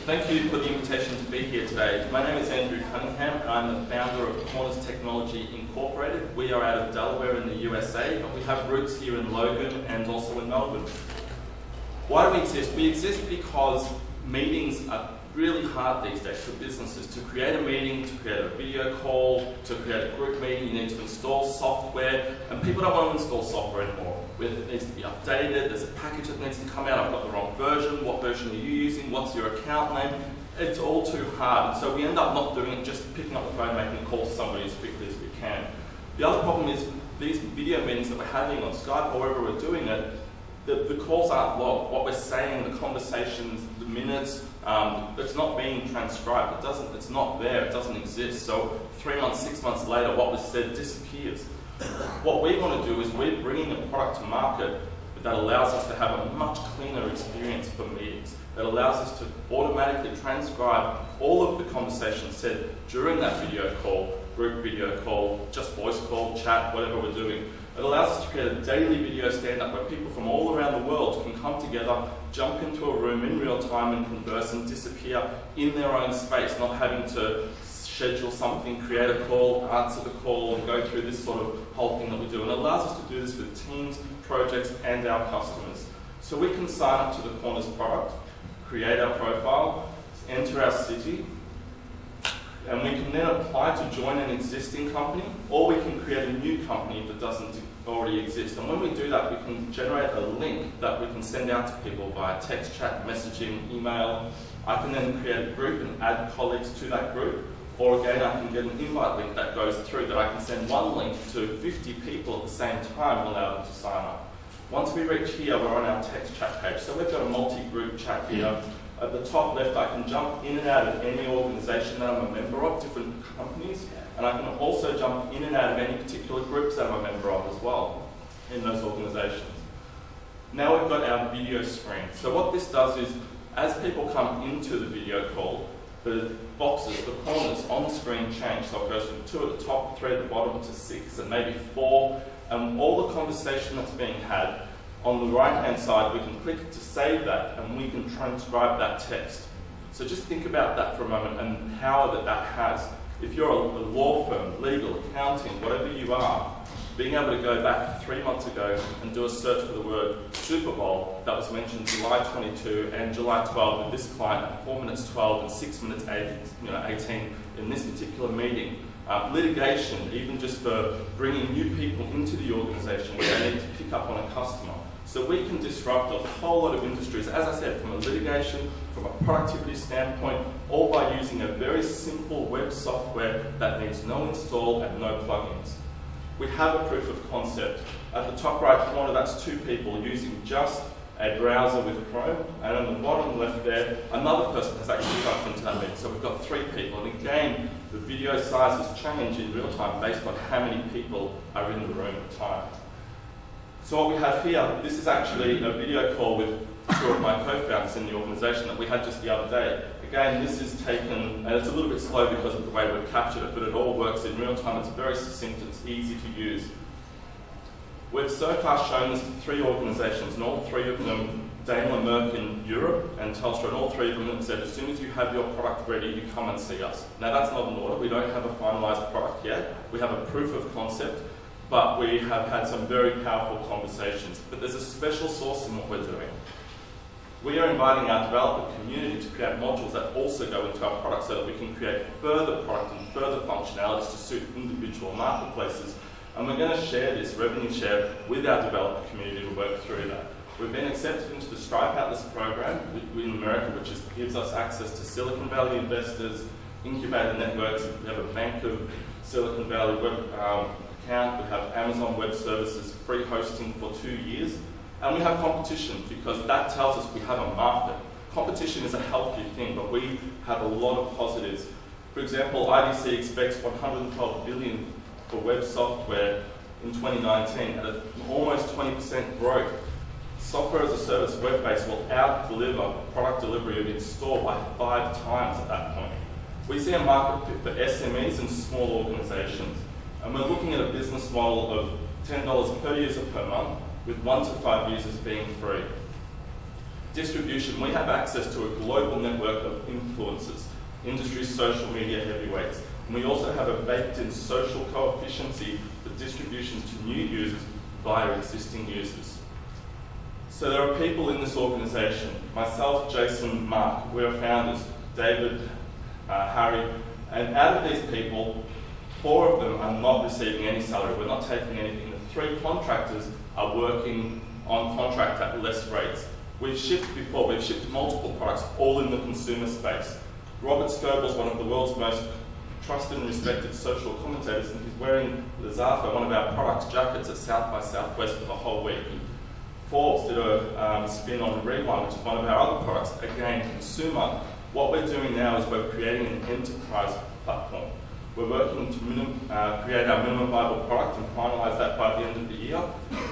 Thank you for the invitation to be here today. My name is Andrew Cunningham and I'm the founder of Corners Technology Incorporated. We are out of Delaware in the USA, but we have roots here in Logan and also in Melbourne. Why do we exist? We exist because meetings are really hard these days for businesses. To create a meeting, to create a video call, to create a group meeting, you need to install software, and people don't want to install software anymore. It needs to be updated, there's a package that needs to come out, I've got the wrong version, what version are you using, what's your account name? It's all too hard, and so we end up not doing it, just picking up the phone, making a call to somebody as quickly as we can. The other problem is these video meetings that we're having on Skype or wherever we're doing it, the calls aren't logged. What we're saying, the conversations, the minutes, it's not being transcribed. It's not there, it doesn't exist. So 3 months, 6 months later, what was said disappears. What we want to do is we're bringing a product to market that allows us to have a much cleaner experience for meetings, that allows us to automatically transcribe all of the conversations said during that video call, group video call, just voice call, chat, whatever we're doing. It allows us to create a daily video stand-up where people from all around the world can come together, jump into a room in real time and converse and disappear in their own space, not having to schedule something, create a call, answer the call, and go through this sort of whole thing that we do. And it allows us to do this with teams, projects, and our customers. So we can sign up to the Corners product, create our profile, enter our city, and we can then apply to join an existing company, or we can create a new company that doesn't already exist. And when we do that, we can generate a link that we can send out to people via text, chat, messaging, email. I can then create a group and add colleagues to that group. Or again, I can get an invite link that goes through that I can send one link to 50 people at the same time and allow them to sign up. Once we reach here, we're on our text chat page. So we've got a multi-group chat here. At the top left, I can jump in and out of any organisation that I'm a member of, different companies, and I can also jump in and out of any particular groups that I'm a member of as well in those organisations. Now we've got our video screen. So what this does is, as people come into the video call, the boxes, the corners on the screen change. So it goes from 2 at the top, 3 at the bottom to 6, and maybe 4, and all the conversation that's being had. On the right-hand side, we can click to save that, and we can transcribe that text. So just think about that for a moment and the power that has. If you're a law firm, legal, accounting, whatever you are, being able to go back 3 months ago and do a search for the word Super Bowl that was mentioned July 22 and July 12 with this client at 4 minutes 12 and 6 minutes 18 in this particular meeting. Litigation, even just for bringing new people into the organisation where they need to pick up on a customer. So we can disrupt a whole lot of industries, as I said, from a litigation, from a productivity standpoint, all by using a very simple web software that needs no install and no plugins. We have a proof of concept. At the top right corner, that's 2 people using just a browser with Chrome, and on the bottom left there, another person has actually jumped into that meeting. So we've got 3 people, and again, the video sizes change in real time based on how many people are in the room at the time. So what we have here, this is actually a video call with 2 of my co-founders in the organisation that we had just the other day. Again, this is taken, and it's a little bit slow because of the way we've captured it, but it all works in real time. It's very succinct, it's easy to use. We've so far shown this to 3 organisations, and all 3 of them, Daimler, Merck in Europe, and Telstra, and all 3 of them have said, as soon as you have your product ready, you come and see us. Now that's not an order, we don't have a finalised product yet. We have a proof of concept, but we have had some very powerful conversations. But there's a special sauce in what we're doing. We are inviting our developer community to create modules that also go into our product so that we can create further product and further functionalities to suit individual marketplaces. And we're going to share this revenue share with our developer community to work through that. We've been accepted into the Stripe Atlas program in America, which gives us access to Silicon Valley investors, incubator networks. We have a Bank of Silicon Valley web account. We have Amazon Web Services free hosting for 2 years. And we have competition because that tells us we have a market. Competition is a healthy thing, but we have a lot of positives. For example, IDC expects 112 billion for web software in 2019 at an almost 20% growth. Software as a service, web-based, will out-deliver product delivery of in-store by 5 times at that point. We see a market fit for SMEs and small organisations, and we're looking at a business model of $10 per user per month, with 1 to 5 users being free. Distribution, we have access to a global network of influencers, industry social media heavyweights. And we also have a baked-in social co-efficiency for distributions to new users via existing users. So there are people in this organisation, myself, Jason, Mark, we're founders, David, Harry, and out of these people, 4 of them are not receiving any salary. We're not taking anything. The 3 contractors are working on contract at less rates. We've shipped before, we've shipped multiple products, all in the consumer space. Robert Scoble's one of the world's most trusted and respected social commentators, and he's wearing the Zaffa, one of our products, jackets at South by Southwest for the whole week. Forbes did a spin on Rewind, which is one of our other products, again, consumer. What we're doing now is we're creating an enterprise platform. We're working to create our minimum viable product and finalise that by the end of the year.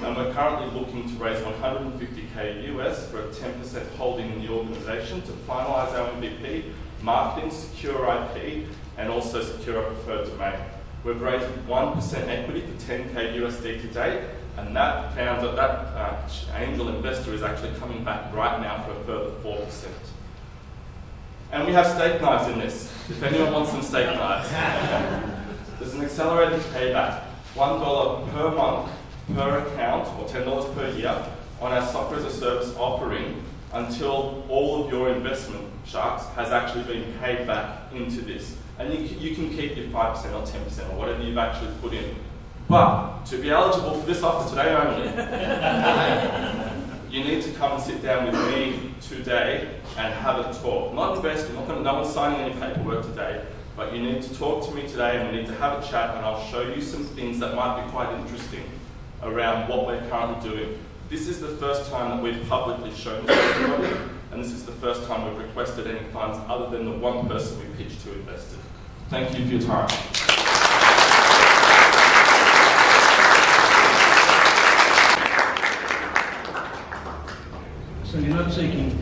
And we're currently looking to raise $150K US for a 10% holding in the organisation to finalise our MVP, marketing, secure IP, and also secure a preferred domain. We've raised 1% equity for $10K USD to date, and that founder, that angel investor is actually coming back right now for a further 4%. And we have steak knives in this, if anyone wants some steak knives. There's an accelerated payback, $1 per month per account, or $10 per year, on our software as a service offering until all of your investment, sharks, has actually been paid back into this. And you can keep your 5% or 10% or whatever you've actually put in. But to be eligible for this offer today only, you need to come and sit down with me today and have a talk. Not investing, no one's signing any paperwork today, but you need to talk to me today and we need to have a chat and I'll show you some things that might be quite interesting around what we're currently doing. This is the first time that we've publicly shown this to everybody, and this is the first time we've requested any funds other than the one person we pitched to invest in. Thank you for your time. So you're not seeking,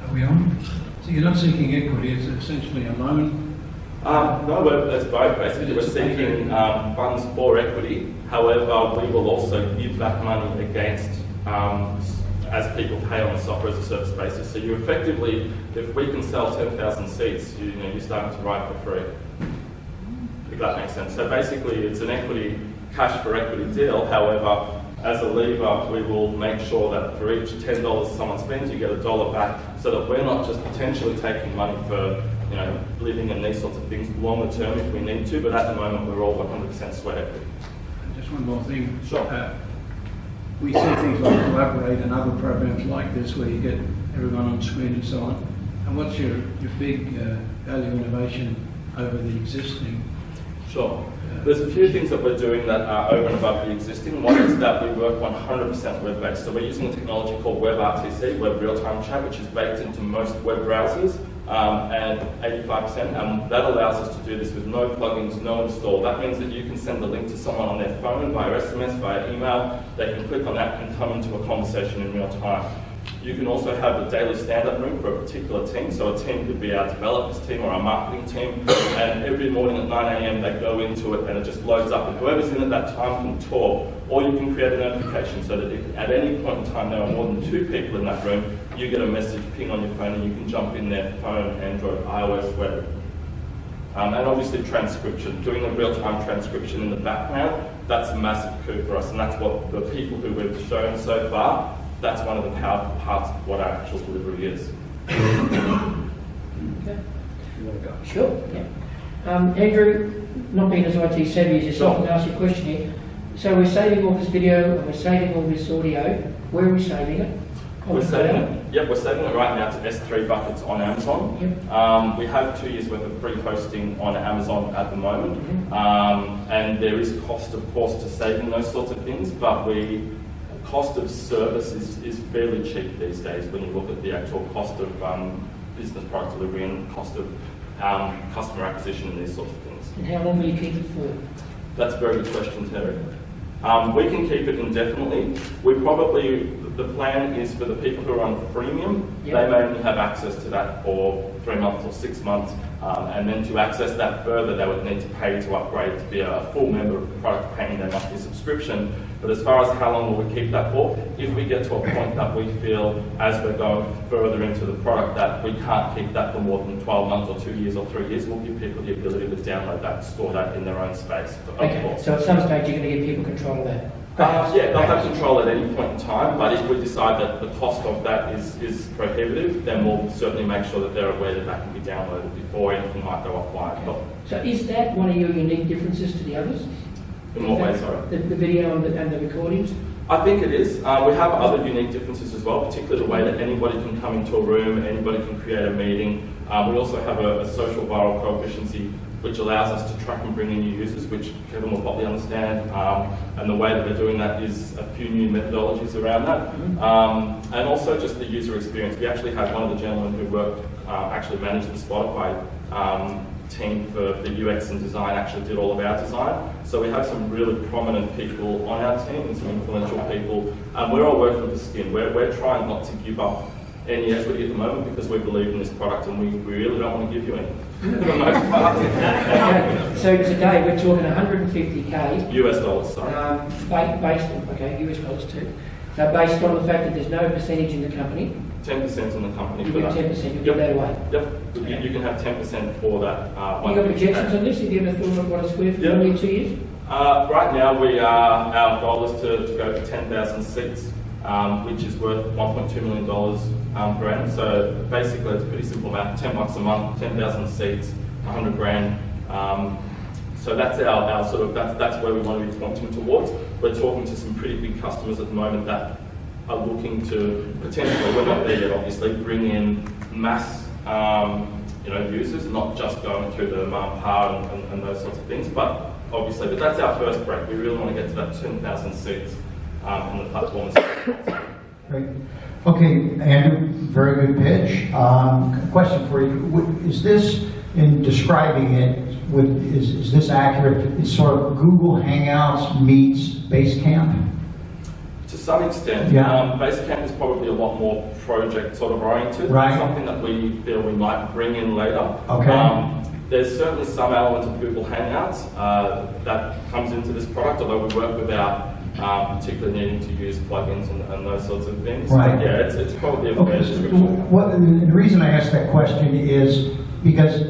are we on? So you're not seeking equity, it's essentially a loan? No, it's both basically. We're seeking funds for equity. However, we will also give back money against, as people pay on a software as a service basis. So you effectively, if we can sell 10,000 seats, you're starting to write for free. If that makes sense. So basically, it's an equity, cash for equity deal. However, as a lever, we will make sure that for each $10 someone spends, you get $1 back, so that we're not just potentially taking money for living and these sorts of things longer term if we need to, but at the moment we're all 100% sweat equity. Just one more thing. Sure. We see things like Collaborate and other programs like this where you get everyone on screen and so on. And what's your big value innovation over the existing? Sure. There's a few things that we're doing that are over and above the existing. One is that we work 100% web-based. So we're using a technology called WebRTC, Web Real-Time Chat, which is baked into most web browsers, and 85%. And that allows us to do this with no plugins, no install. That means that you can send a link to someone on their phone, via SMS, via email. They can click on that and come into a conversation in real time. You can also have a daily stand-up room for a particular team. So a team could be our developers team or our marketing team, and every morning at 9 AM they go into it and it just loads up, and whoever's in at that time can talk, or you can create a notification so that if at any point in time there are more than 2 people in that room, you get a message ping on your phone and you can jump in there, phone, Android, iOS, web. And obviously transcription, doing a real-time transcription in the background, that's a massive coup for us, and that's what the people who we've shown so far, that's one of the powerful parts of what our actual delivery is. Okay. You want to go? Sure, yeah. Andrew, not being as IT savvy as yourself, I'm going to ask you a question here. So we're saving all this video and we're saving all this audio. Where are we saving it? We're saving it right now to S3 buckets on Amazon. Yep. We have 2 years worth of free hosting on Amazon at the moment. Mm-hmm. And there is cost, of course, to saving those sorts of things, but cost of service is fairly cheap these days when you look at the actual cost of business product delivery and cost of customer acquisition and these sorts of things. And how long will you keep it for? That's a very good question, Terry. We can keep it indefinitely. the plan is for the people who are on freemium, Yep. they may only have access to that for 3 months or 6 months, and then to access that further, they would need to pay to upgrade to be a full member of the product, paying their monthly subscription. But as far as how long will we keep that for, if we get to a point that we feel, as we're going further into the product, that we can't keep that for more than 12 months or 2 years or 3 years, we'll give people the ability to download that, store that in their own space. Okay, so at some stage you're going to give people control of that? Yeah, they'll have control at any point in time, but if we decide that the cost of that is prohibitive, then we'll certainly make sure that they're aware that that can be downloaded before anything might go offline. So is that one of your unique differences to the others? In what way, sorry? The video and the recordings? I think it is. We have other unique differences as well, particularly the way that anybody can come into a room, anybody can create a meeting. We also have a social viral coefficient, which allows us to track and bring in new users, which Kevin will probably understand. And the way that we're doing that is a few new methodologies around that. And also just the user experience. We actually had one of the gentlemen who worked, actually managed the Spotify team for the UX and design, actually did all of our design. So we have some really prominent people on our team and some influential people. We're all working with the skin. We're trying not to give up any equity at the moment because we believe in this product and we really don't want to give you any. For the most part. So today we're talking 150k US dollars, sorry. Based on, okay, US dollars too. So based on the fact that there's no percentage in the company, 10% in the company. you for give that. 10%, you give that away. Yep. You can have 10% for that. You got projections on this? Have you ever thought of what it's worth for only 2 years? Right now, our goal is to go for 10,000 seats, which is worth $1.2 million per annum. So basically, it's pretty simple math: $10 a month, 10,000 seats, 100 grand. So that's our sort of that's where we want to be pointing towards. We're talking to some pretty big customers at the moment that are looking to potentially, we're not there yet, obviously, bring in mass users, not just going through the PAR and those sorts of things. But that's our first break. We really want to get to that 10,000 seats on the platform. Great. Okay, Andrew, very good pitch. Question for you: is this, in describing it, is this accurate? It's sort of Google Hangouts meets Basecamp? To some extent, yeah. Basecamp is probably a lot more project sort of oriented. Right. Something that we feel we might bring in later. Okay. There's certainly some element of Google Hangouts that comes into this product, although we work without particularly needing to use plugins and those sorts of things. Right. But yeah, it's probably a fair Okay. description. The reason I ask that question is because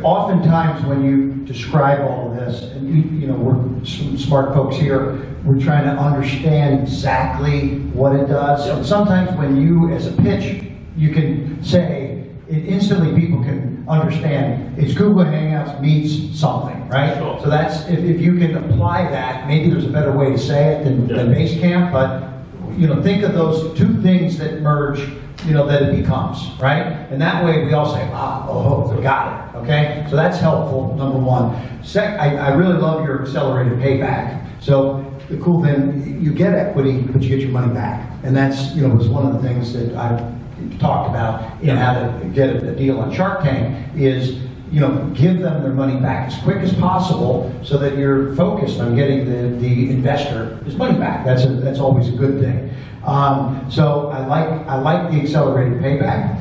oftentimes when you describe all of this, and we're some smart folks here, we're trying to understand exactly what it does. Yep. And sometimes when you, as a pitch, you can say, instantly people can understand it's Google Hangouts meets something, right? Sure. So that's, if you can apply that, maybe there's a better way to say it than Basecamp, but think of those two things that merge, that it becomes, right? And that way we all say, we got it, okay? So that's helpful, number one. I really love your accelerated payback. So the cool thing, you get equity, but you get your money back. And that's, was one of the things that I've talked about in how to get a deal on Shark Tank is, give them their money back as quick as possible so that you're focused on getting the investor his money back. That's always a good thing. So I like the accelerated payback.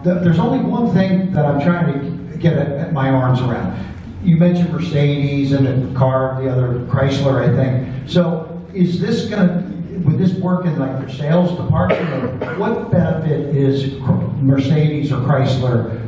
There's only one thing that I'm trying to get at my arms around. You mentioned Mercedes and the car, the other Chrysler, I think. So is this would this work in like their sales department? Or what benefit is Mercedes or Chrysler,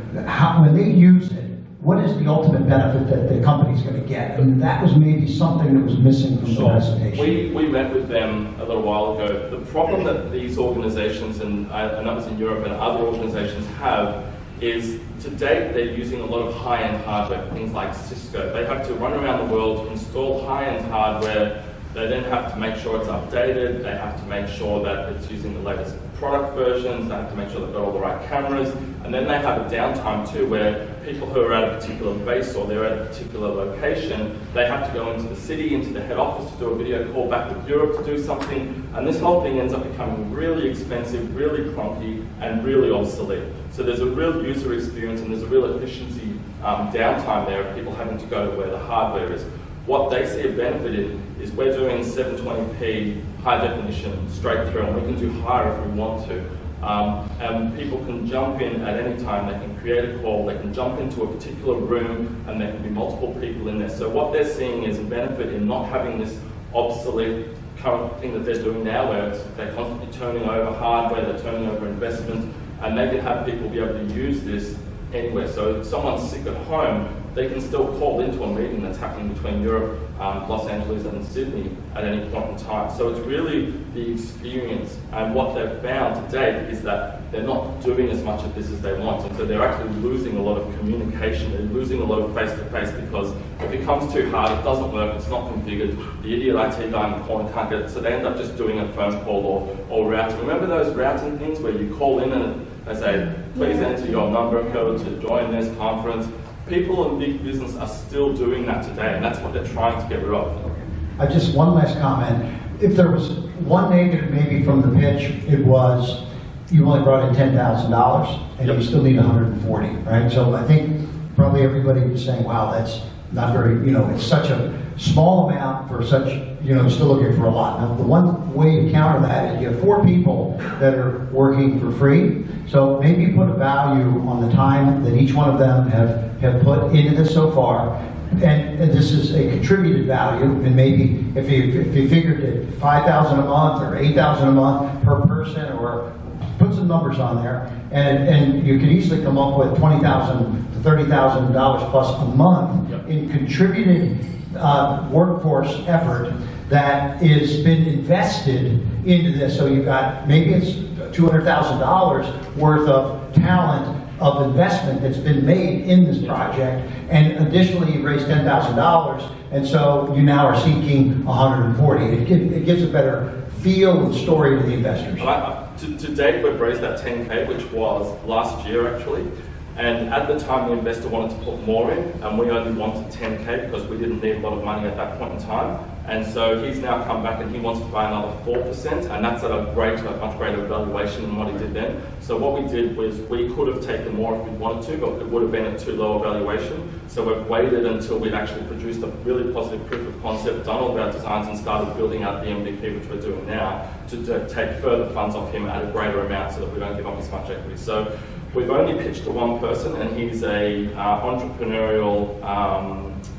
when they use it, what is the ultimate benefit that the company's going to get? And that was maybe something that was missing from the presentation. We met with them a little while ago. The problem that these organizations, and others in Europe and other organizations have, is to date they're using a lot of high-end hardware, things like Cisco. They have to run around the world, install high-end hardware. They then have to make sure it's updated. They have to make sure that it's using the latest product versions. They have to make sure they've got all the right cameras. And then they have a downtime too, where people who are at a particular base or they're at a particular location, they have to go into the city, into the head office to do a video call back with Europe to do something. And this whole thing ends up becoming really expensive, really clunky, and really obsolete. So there's a real user experience and there's a real efficiency downtime there of people having to go to where the hardware is. What they see a benefit in is we're doing 720p high definition straight through, and we can do higher if we want to. And people can jump in at any time, they can create a call, they can jump into a particular room, and there can be multiple people in there. So what they're seeing is a benefit in not having this obsolete current thing that they're doing now, where they're constantly turning over hardware, they're turning over investment, and they can have people be able to use this anywhere. So if someone's sick at home, they can still call into a meeting that's happening between Europe, Los Angeles and Sydney at any point in time. So it's really the experience, and what they've found to date is that they're not doing as much of this as they want, and so they're actually losing a lot of communication, they're losing a lot of face-to-face, because it becomes too hard, it doesn't work, it's not configured, the idiot IT guy in the corner can't get it, so they end up just doing a phone call or routing. Remember those routing things where you call in and they say, please enter your number code to join this conference? People in big business are still doing that today, and that's what they're trying to get rid of. Just one last comment. If there was one negative maybe from the pitch, it was you only brought in $10,000 and you still need 140, right? So I think probably everybody was saying, wow, that's not very, it's such a small amount for such, still looking for a lot. Now, the one way to counter that is you have 4 people that are working for free. So maybe put a value on the time that each one of them have put into this so far. And this is a contributed value, and maybe if you figured it $5,000 a month or $8,000 a month per person, or put some numbers on there, and you could easily come up with $20,000 to $30,000 plus a month in contributed workforce effort that is been invested into this. So you've got, maybe it's $200,000 worth of talent of investment that's been made in this project, and additionally you raised $10,000, and so you now are seeking 140. It gives a better feel and story to the investors. To date, we've raised that 10K, which was last year actually, and at the time the investor wanted to put more in, and we only wanted 10K because we didn't need a lot of money at that point in time. And so he's now come back and he wants to buy another 4%, and that's at a much greater valuation than what he did then. So what we did was we could have taken more if we wanted to, but it would have been at too low a valuation. So we've waited until we'd actually produced a really positive proof of concept, done all of our designs and started building out the MVP, which we're doing now, to take further funds off him at a greater amount so that we don't give up as much equity. So we've only pitched to one person, and he's a entrepreneurial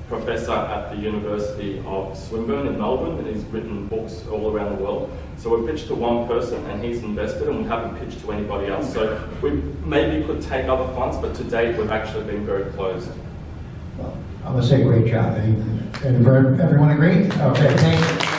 professor at the University of Swinburne in Melbourne, and he's written books all around the world. So we've pitched to one person and he's invested, and we haven't pitched to anybody else. So we maybe could take other funds, but to date we've actually been very closed. Well, I'm going to say great job. And everyone agree? Okay, thank you.